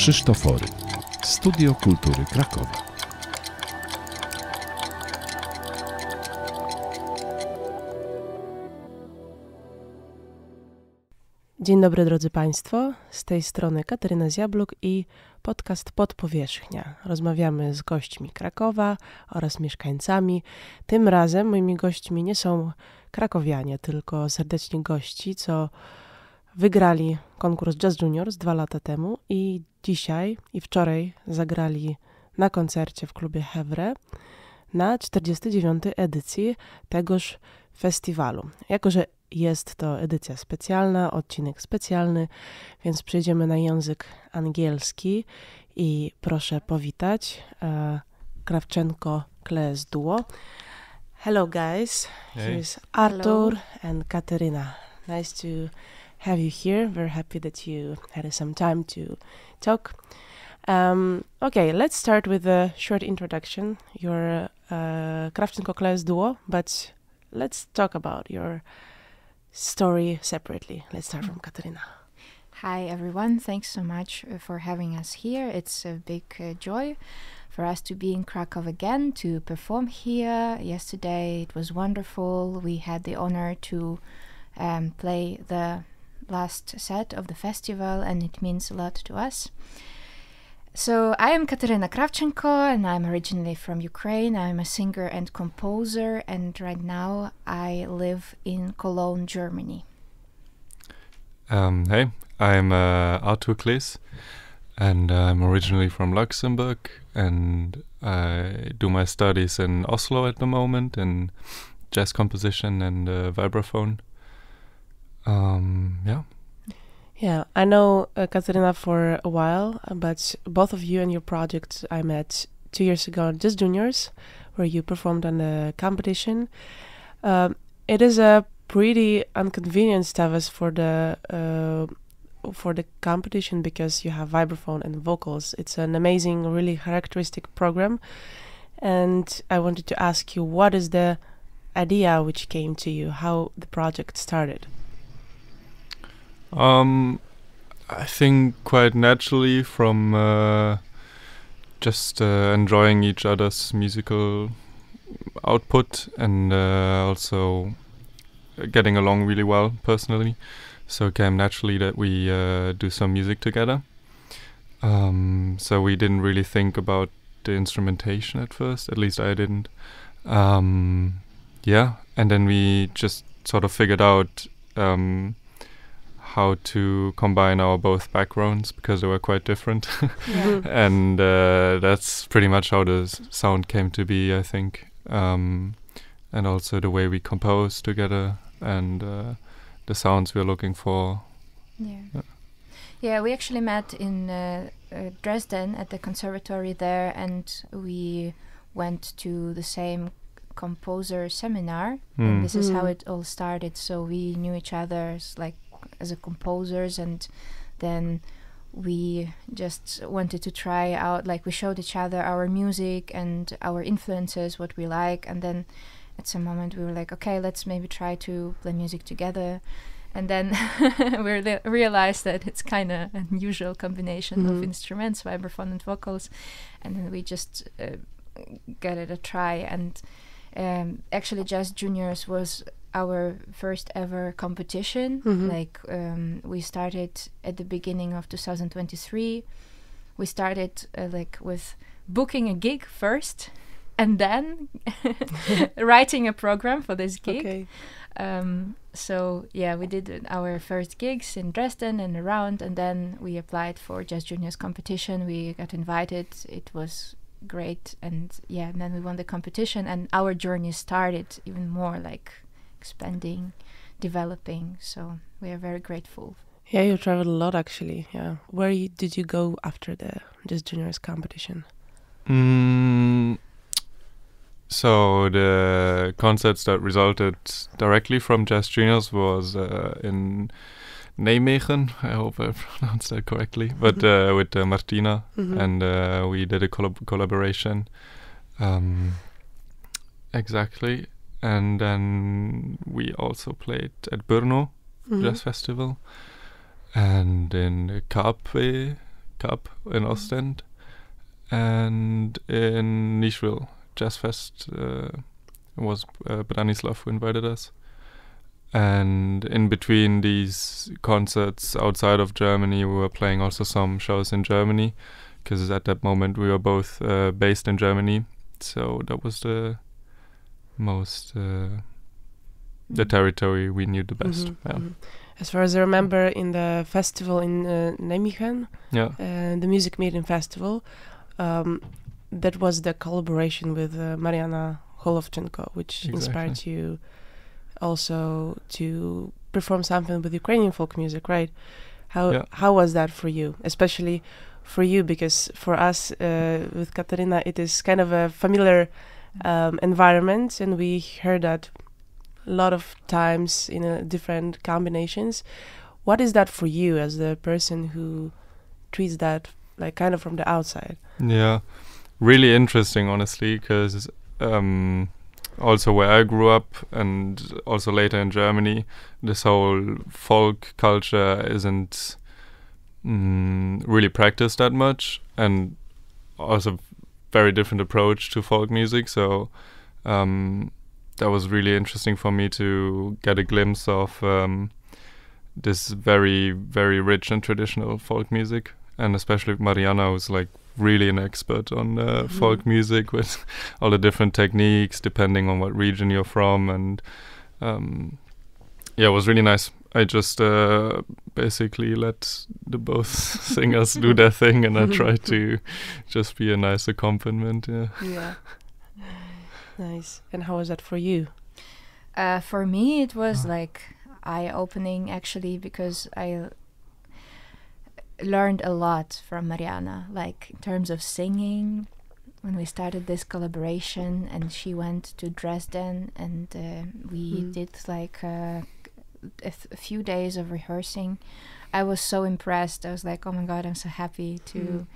Krzysztofory. Studio Kultury Krakowa. Dzień dobry drodzy Państwo, z tej strony Kateryna Ziabliuk i podcast Podpowierzchnia. Rozmawiamy z gośćmi Krakowa oraz mieszkańcami. Tym razem moimi gośćmi nie są krakowianie, tylko serdeczni gości, co wygrali konkurs Jazz Juniors 2 lata temu i dzisiaj i wczoraj zagrali na koncercie w klubie Hewre na 49. edycji tegoż festiwalu. Jako że jest to edycja specjalna, odcinek specjalny, więc przejdziemy na język angielski i proszę powitać Kravchenko Clees Duo. Hello guys, Hey. here's Arthur and Kateryna. Nice to have you here. Very happy that you had some time to talk. Okay, let's start with a short introduction. You're Kravchenko Clees Duo, but let's talk about your story separately. Let's start from Kateryna. Hi everyone, thanks so much for having us here. It's a big joy for us to be in Krakow again, to perform here. Yesterday it was wonderful. We had the honor to play the last set of the festival, and it means a lot to us. So I am Kateryna Kravchenko and I'm originally from Ukraine. I'm a singer and composer, and right now I live in Cologne, Germany. Hey, I'm Arthur Clees and I'm originally from Luxembourg, and I do my studies in Oslo at the moment in jazz composition and vibraphone. Yeah, I know Kateryna for a while, but both of you and your project I met 2 years ago at Jazz Juniors, where you performed on the competition. It is a pretty inconvenient status for the competition because you have vibraphone and vocals. It's an amazing, really characteristic program, and I wanted to ask you, what is the idea which came to you, how the project started? I think quite naturally from just enjoying each other's musical output and also getting along really well personally. So it came naturally that we do some music together. So we didn't really think about the instrumentation at first, at least I didn't. And then we just sort of figured out how to combine our both backgrounds because they were quite different. And that's pretty much how the sound came to be, I think. And also the way we compose together and the sounds we're looking for. Yeah, we actually met in Dresden at the conservatory there, and we went to the same composer seminar. And this is how it all started. So we knew each other as a composers, and then we just wanted to try out, we showed each other our music and our influences, what we like, and then at some moment we were like, okay, let's maybe try to play music together. And then we realized that it's kind of an unusual combination of instruments, vibraphone and vocals, and then we just gave it a try. And actually Jazz Juniors was our first ever competition. We started at the beginning of 2023. We started with booking a gig first, and then writing a program for this gig. Okay. We did our first gigs in Dresden and around, and then we applied for Jazz Juniors competition. We got invited. It was great, and then we won the competition, and our journey started even more expanding, developing. So we are very grateful. Yeah, you traveled a lot actually. Yeah, where did you go after the Jazz Juniors competition? So the concerts that resulted directly from Jazz Juniors was in Nijmegen, I hope I pronounced that correctly, but with Martina, and we did a collaboration. Exactly. And then we also played at Brno Jazz Festival, and in Kapve Cup in Ostend, and in Nishville Jazz Fest. It was Branislav who invited us. And in between these concerts outside of Germany, we were playing also some shows in Germany, because at that moment we were both based in Germany. So that was the most, the territory we knew the best. As far as I remember, in the festival in Nijmegen, the Music Meeting Festival, that was the collaboration with Kateryna Kravchenko, which inspired you also to perform something with Ukrainian folk music, right? How was that for you, especially for you, because for us with Kateryna it is kind of a familiar environment, and we heard that a lot of times in different combinations. What is that for you as the person who treats that like kind of from the outside? Yeah, really interesting, honestly, because also where I grew up and also later in Germany, this whole folk culture isn't really practiced that much, and also very different approach to folk music. So that was really interesting for me to get a glimpse of this very, very rich and traditional folk music, and especially Mariana, who's like really an expert on folk music with all the different techniques depending on what region you're from, and it was really nice. I just basically let the both singers do their thing, and I tried to just be a nice accompaniment. Yeah. Nice. And how was that for you? For me, it was like eye-opening, actually, because I learned a lot from Mariana, like in terms of singing. When we started this collaboration, and she went to Dresden, and we did like a few days of rehearsing. I was so impressed. I was like, oh my God, I'm so happy to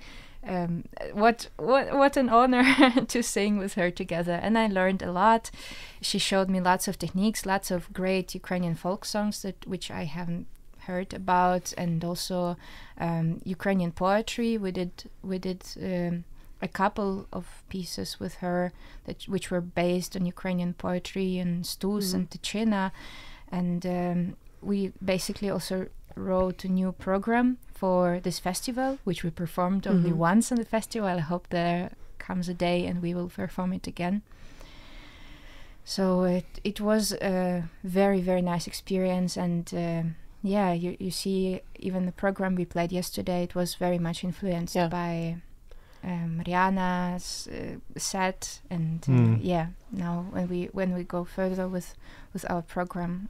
what an honor to sing with her together. And I learned a lot. She showed me lots of techniques, lots of great Ukrainian folk songs which I haven't heard about, and also Ukrainian poetry. We did a couple of pieces with her which were based on Ukrainian poetry and Stus and Tychina, and we basically also wrote a new program for this festival, which we performed only once on the festival. I hope there comes a day and we will perform it again. So it was a very, very nice experience, and you see, even the program we played yesterday, it was very much influenced by Mariana's set, and now when we go further with our program,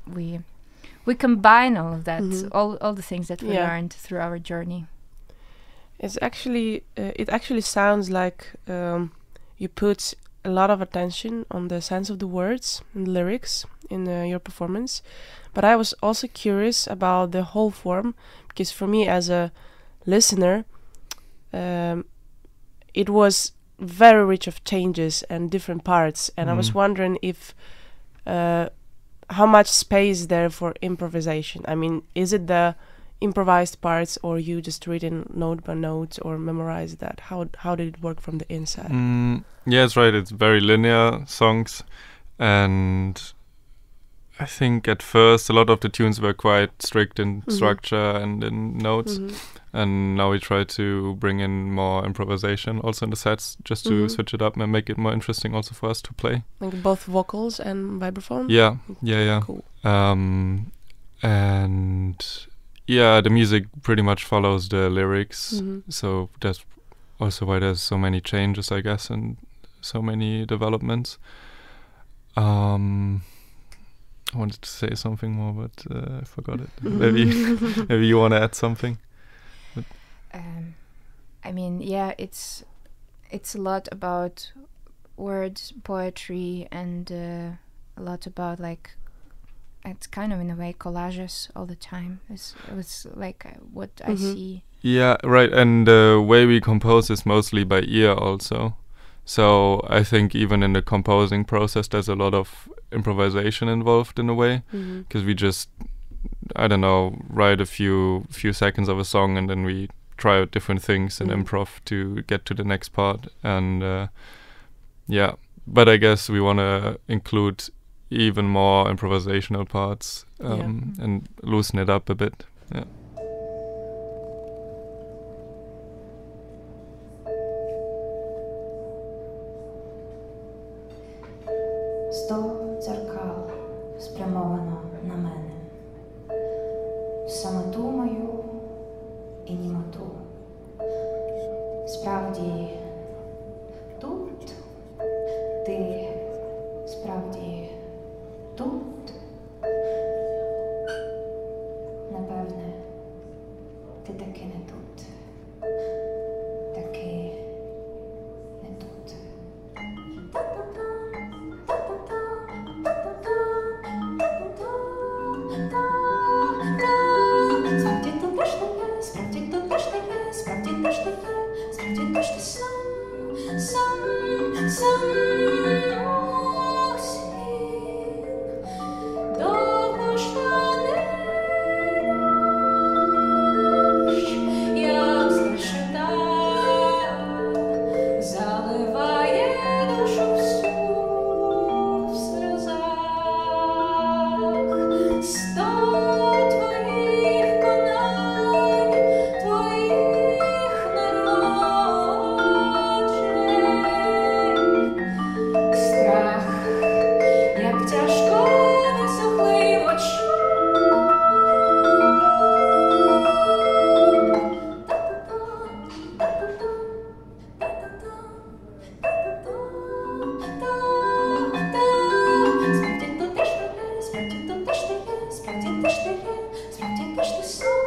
we combine all of that, all the things that we learned through our journey. It's actually it actually sounds like you put a lot of attention on the sense of the words and lyrics in your performance, but I was also curious about the whole form, because for me as a listener, it was very rich of changes and different parts, and I was wondering if how much space there for improvisation. I mean, is it the improvised parts, or you just written note by note or memorize that? How did it work from the inside? Yeah, it's right. It's very linear songs, and I think at first a lot of the tunes were quite strict in structure and in notes, and now we try to bring in more improvisation also in the sets, just to switch it up and make it more interesting also for us to play. Like both vocals and vibraphone? Yeah. Cool. And the music pretty much follows the lyrics, so that's also why there's so many changes, I guess, and so many developments. I wanted to say something more, but I forgot it. Maybe you want to add something. I mean, it's a lot about words, poetry, and a lot about like, it's kind of in a way collages all the time. It was like what I see. Yeah, right. And the way we compose is mostly by ear also. So I think even in the composing process, there's a lot of improvisation involved in a way, because we just, I don't know, write a few seconds of a song, and then we try out different things in improv to get to the next part. And yeah, but I guess we want to include even more improvisational parts and loosen it up a bit. Yeah. Сто дзеркал спрямовано на мене, в самоту мою і німоту. Справді тут, ти справді тут. Напевне, ти таки не тут, таки не тут. Справді тут теж тебе, справді тут теж тебе, справді теж тебе, справді теж ти сам осінь, довгожданий дощ, як зрешета, заливає душу всю в сльозах. Сто твоїх конань, твоїх народжень. Страх, як тяжко висохлий в очах. Справді тут теж тебе, справді тут теж тебе, справді теж тебе, справді теж ти сам.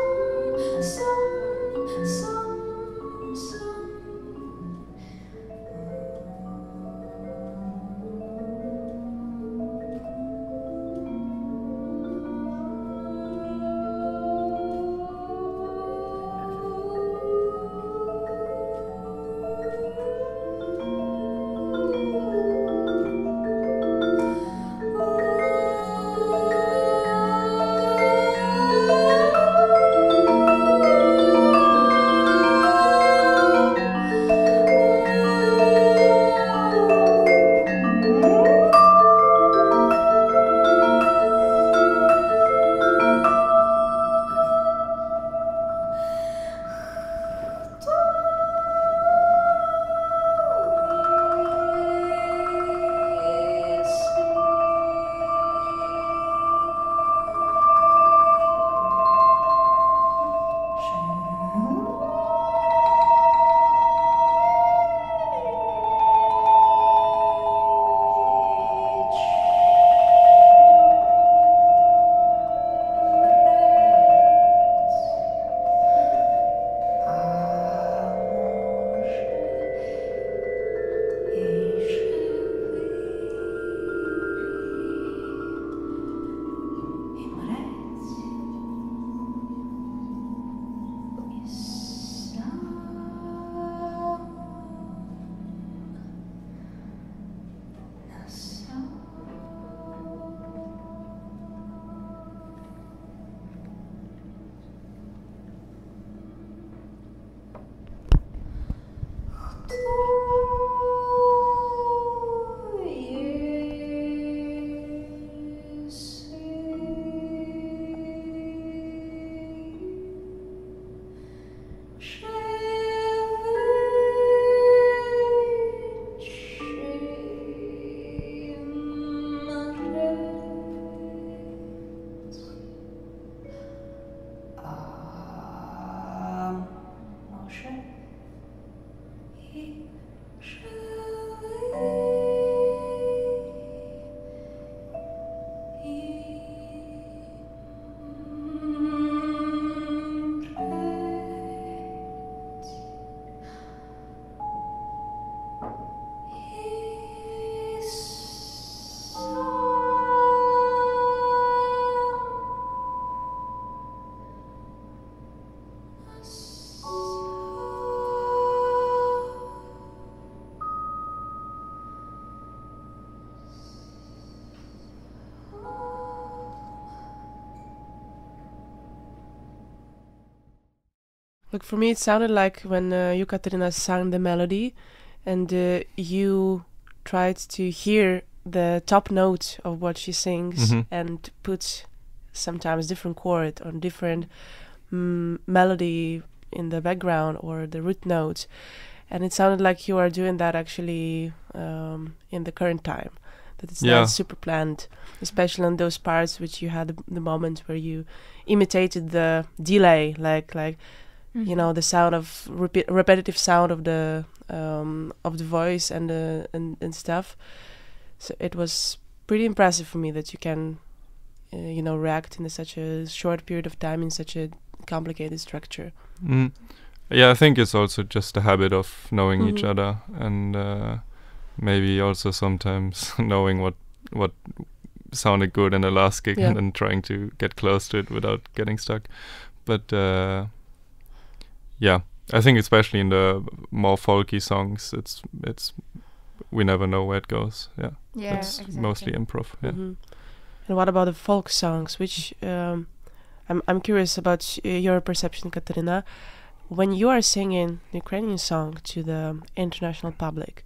Like for me, it sounded like when you, Kateryna, sang the melody, and you tried to hear the top note of what she sings and put sometimes different chord or different melody in the background or the root notes. And it sounded like you are doing that actually in the current time. That it's not super planned, especially on those parts which you had the moment where you imitated the delay, like you know, the sound of repetitive sound of the voice and stuff. So it was pretty impressive for me that you can you know, react in such a short period of time in such a complicated structure. Yeah, I think it's also just a habit of knowing each other, and maybe also sometimes knowing what sounded good in the last gig and then trying to get close to it without getting stuck. But yeah, I think especially in the more folky songs, it's we never know where it goes. Yeah, it's exactly. mostly improv. Yeah. And what about the folk songs? Which I'm curious about your perception, Kateryna. When you are singing the Ukrainian song to the international public,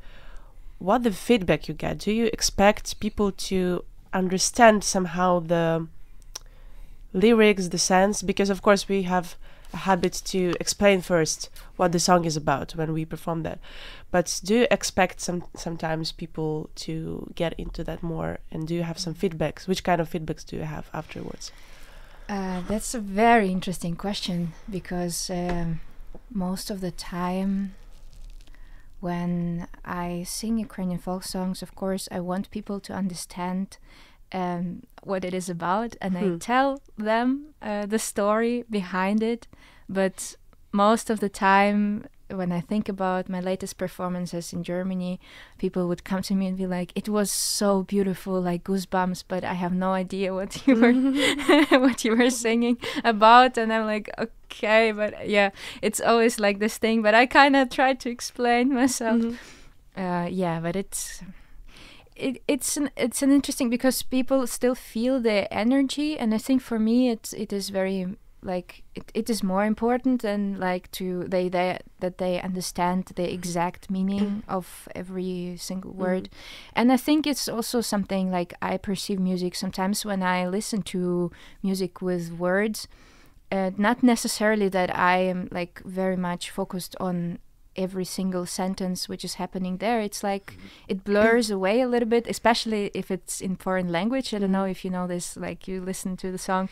what the feedback you get? Do you expect people to understand somehow the lyrics, the sense? Because of course we have a habit to explain first what the song is about when we perform that. But do you expect sometimes people to get into that more? And do you have some feedbacks? Which kind of feedbacks do you have afterwards? That's a very interesting question, because most of the time when I sing Ukrainian folk songs, of course, I want people to understand what it is about, and I tell them the story behind it. But most of the time, when I think about my latest performances in Germany, people would come to me and be like, "It was so beautiful, like goosebumps, but I have no idea what you were what you were singing about." And I'm like, "Okay, but yeah, it's always like this thing." But I kind of try to explain myself. Yeah, but it's an interesting, because people still feel the energy, and I think for me it is very like it is more important than like that they understand the exact meaning of every single word. And I think it's also something like I perceive music sometimes when I listen to music with words, not necessarily that I am like very much focused on every single sentence which is happening there. It's like it blurs away a little bit, especially if it's in foreign language. I don't know if you know this, like you listen to the song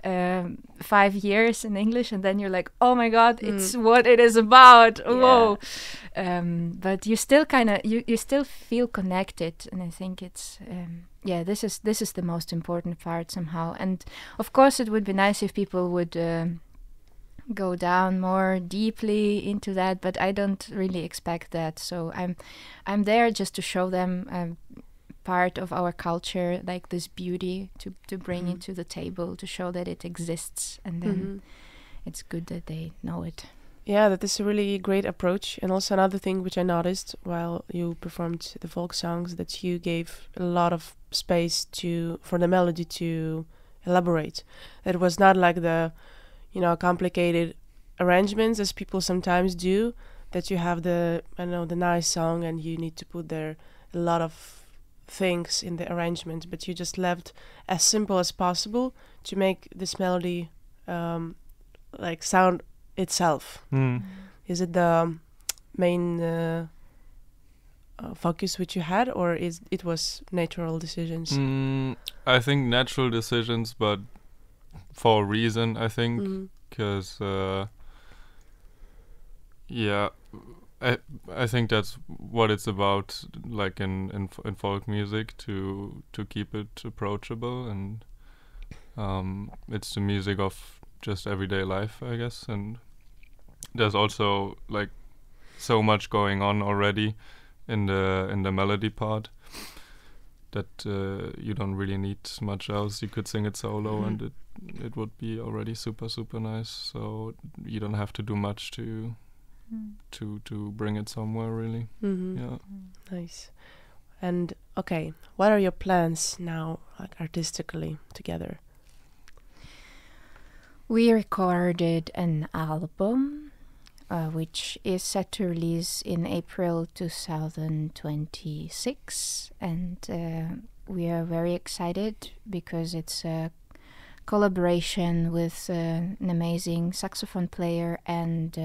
5 years in English and then you're like, oh my god, it's what it is about. Whoa. But you still kind of you still feel connected, and I think it's this is the most important part somehow. And of course it would be nice if people would go down more deeply into that, but I don't really expect that. So I'm there just to show them part of our culture, like this beauty, to bring it to the table, to show that it exists, and then it's good that they know it. Yeah, that is a really great approach. And also another thing which I noticed while you performed the folk songs, that you gave a lot of space for the melody to elaborate. It was not like the complicated arrangements as people sometimes do, that you have the nice song and you need to put there a lot of things in the arrangement, but you just left as simple as possible to make this melody like sound itself. Is it the main focus which you had, or it was natural decisions? I think natural decisions, but for a reason, I think, because I think that's what it's about, like in folk music, to keep it approachable, and it's the music of just everyday life, I guess. And there's also like so much going on already in the melody part that you don't really need much else. You could sing it solo and it would be already super, super nice. So you don't have to do much to bring it somewhere, really. Yeah. Nice. And okay, what are your plans now, like artistically, together? We recorded an album which is set to release in April 2026, and we are very excited because it's a collaboration with an amazing saxophone player and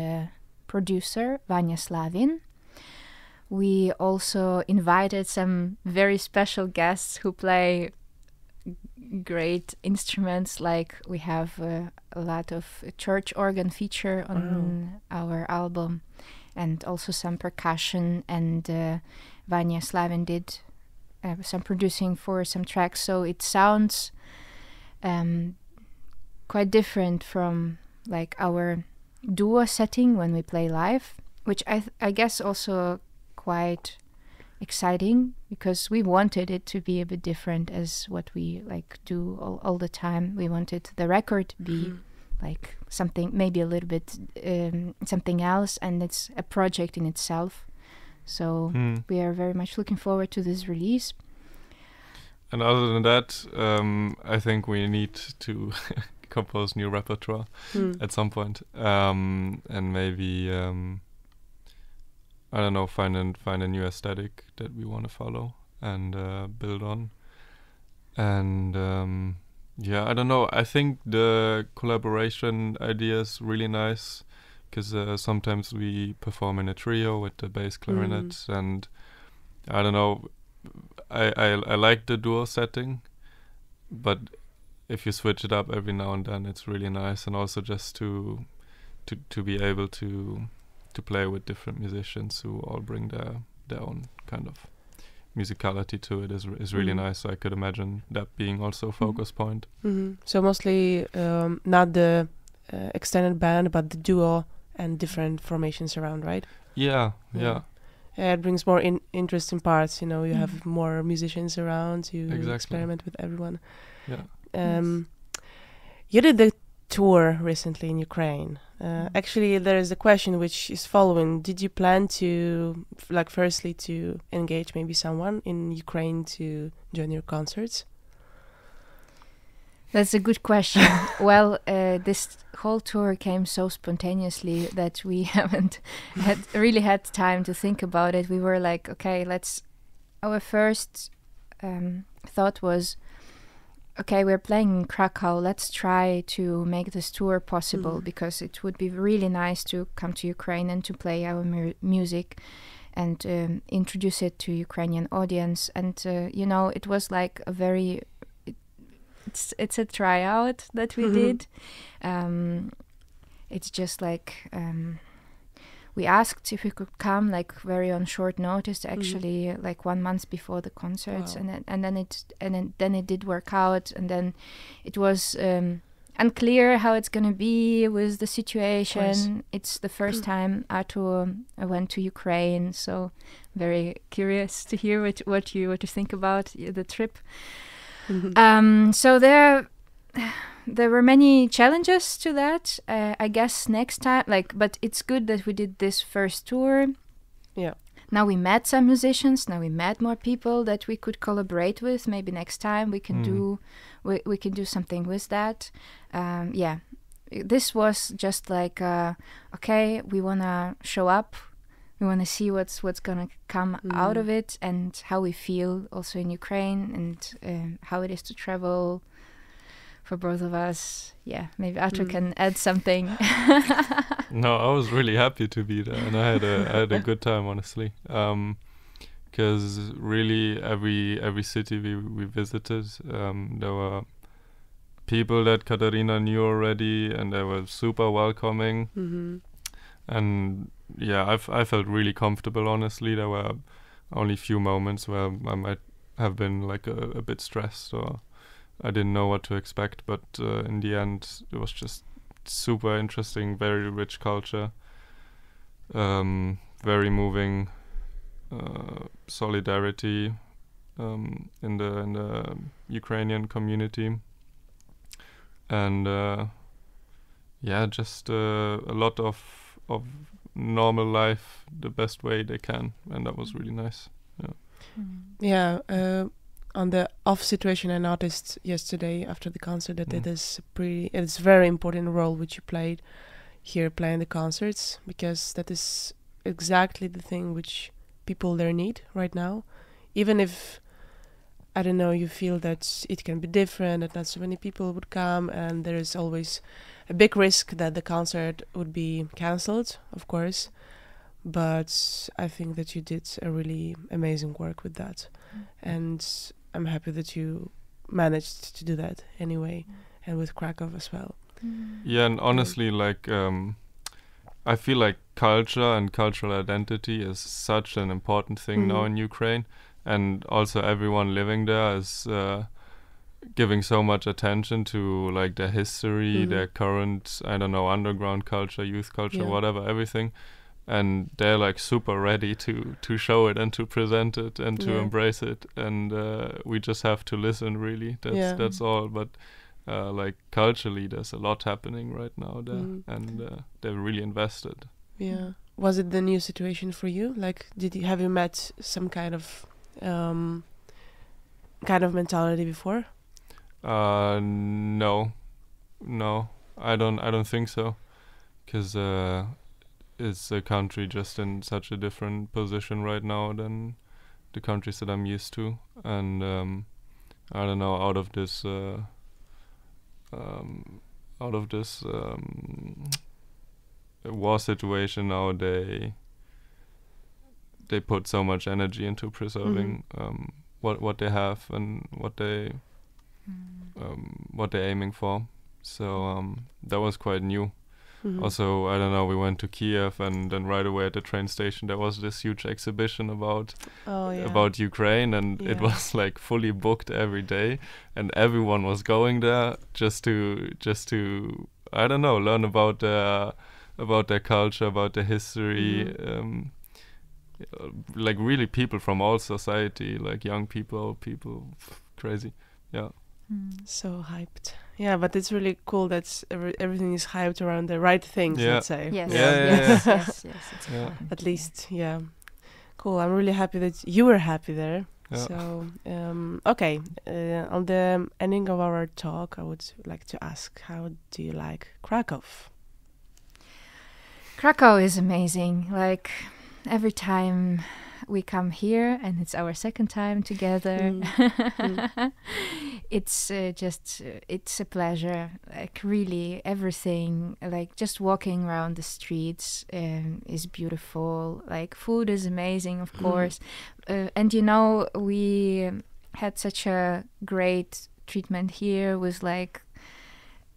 producer, Vanya Slavin. We also invited some very special guests who play great instruments, like we have a lot of church organ feature on our album, and also some percussion, and Vanya Slavin did some producing for some tracks, so it sounds quite different from like our duo setting when we play live, which I guess also quite exciting, because we wanted it to be a bit different as what we like do all the time. We wanted the record to be like something, maybe a little bit something else, and it's a project in itself. So we are very much looking forward to this release. And other than that, I think we need to compose new repertoire at some point, and maybe I don't know, find a new aesthetic that we want to follow and build on. And I don't know. I think the collaboration idea is really nice, because sometimes we perform in a trio with the bass clarinet, and I don't know. I like the duo setting, but if you switch it up every now and then, it's really nice. And also just to be able to play with different musicians who all bring their own kind of musicality to it is really nice. So I could imagine that being also a focus point. So mostly not the extended band, but the duo and different formations around, right? Yeah. It brings more interesting parts, you know, you have more musicians around, you Exactly. experiment with everyone. Yeah. You did the tour recently in Ukraine. Actually, there is a question which is following. Did you plan to, like, firstly to engage maybe someone in Ukraine to join your concerts? That's a good question. Well, this whole tour came so spontaneously that we haven't really had time to think about it. We were like, okay, our first thought was, okay, we're playing in Krakow, let's try to make this tour possible, because it would be really nice to come to Ukraine and to play our music and introduce it to Ukrainian audience. And, you know, it was like a very... It's a tryout that we did. It's just like we asked if we could come like very on short notice, actually like 1 month before the concerts. Wow. and then it did work out, and then it was unclear how it's gonna be with the situation. It's the first time Arthur went to Ukraine, so very curious to hear what you think about the trip. So there were many challenges to that. I guess next time, but it's good that we did this first tour. Yeah. Now we met some musicians. Now we met more people that we could collaborate with. Maybe next time we can do something with that. This was just like okay, we wanna show up. We want to see what's gonna come out of it, and how we feel also in Ukraine, and how it is to travel for both of us. Yeah, maybe Arthur can add something. No, I was really happy to be there, and I had a good time, honestly. Because really every city we visited, there were people that Kateryna knew already, and they were super welcoming. And yeah, I felt really comfortable, honestly. There were only few moments where I might have been like a bit stressed, or I didn't know what to expect, but in the end it was just super interesting, very rich culture, very moving solidarity in the Ukrainian community, and just a lot of normal life the best way they can, and that was really nice. On the off situation, I noticed yesterday after the concert that it's very important role which you played. here playing the concerts, because that is exactly the thing which people there need right now. Even if, I don't know, you feel that it can be different, that not so many people would come, and there is always a big risk that the concert would be cancelled, of course. But I think that you did a really amazing work with that. And I'm happy that you managed to do that anyway, and with Kraków as well. Yeah, and honestly, like, I feel like culture and cultural identity is such an important thing now in Ukraine, and also everyone living there is giving so much attention to like their history, their current, I don't know, underground culture, youth culture, whatever, everything. And they're like super ready to show it and to present it and to embrace it, and we just have to listen, really. That's all. But like culturally, there's a lot happening right now there, and they're really invested. Yeah. Was it the new situation for you? Like, have you met some kind of mentality before? No, I don't think so, because it's a country just in such a different position right now than the countries that I'm used to, and I don't know, out of this war situation now, they put so much energy into preserving what they have and what they're aiming for. So that was quite new. Also, I don't know, we went to Kiev, and then right away at the train station there was this huge exhibition about Ukraine, and it was like fully booked every day, and everyone was going there just to I don't know, learn about their culture, about their history, like really people from all society, like young people, old people, crazy. Yeah. So hyped. Yeah, but it's really cool that everything is hyped around the right things, let's say. Yes. Yes. It's important. At least, yeah. Cool. I'm really happy that you were happy there. Yeah. So, okay. On the ending of our talk, I would like to ask, how do you like Kraków? Kraków is amazing. Like, every time we come here, and it's our second time together, it's it's a pleasure. Like, really, everything, like just walking around the streets is beautiful. Like, food is amazing, of course. And you know, we had such a great treatment here with like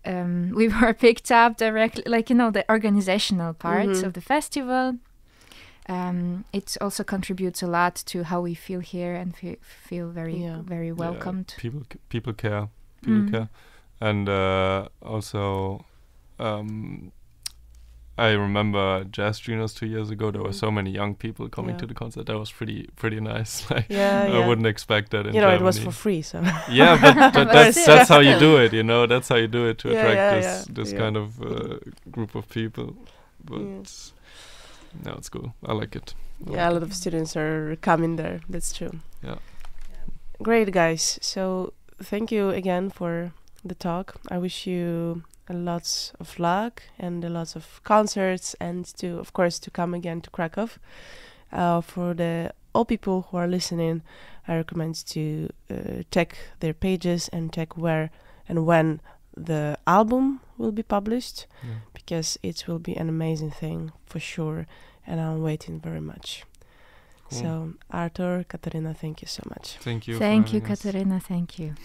we were picked up directly, like, you know, the organizational parts of the festival. It also contributes a lot to how we feel here, and feel very welcomed. Yeah, people care. Care. And also, I remember Jazz Juniors 2 years ago. There were so many young people coming to the concert. That was pretty nice. Like, I wouldn't expect that in Germany. It was for free, so. Yeah, but that's how you do it. You know, that's how you do it to attract this kind of group of people. But. No, it's cool. I like it. A lot of students are coming there. That's true. Yeah. Great, guys. So thank you again for the talk. I wish you lots of luck and lots of concerts, and of course to come again to Kraków. For all people who are listening, I recommend to check their pages and check where and when the album will be published, because it will be an amazing thing for sure, and I'm waiting very much. Cool. So Arthur, Kateryna, thank you so much. Thank you. Thank you, Kateryna. Thank you.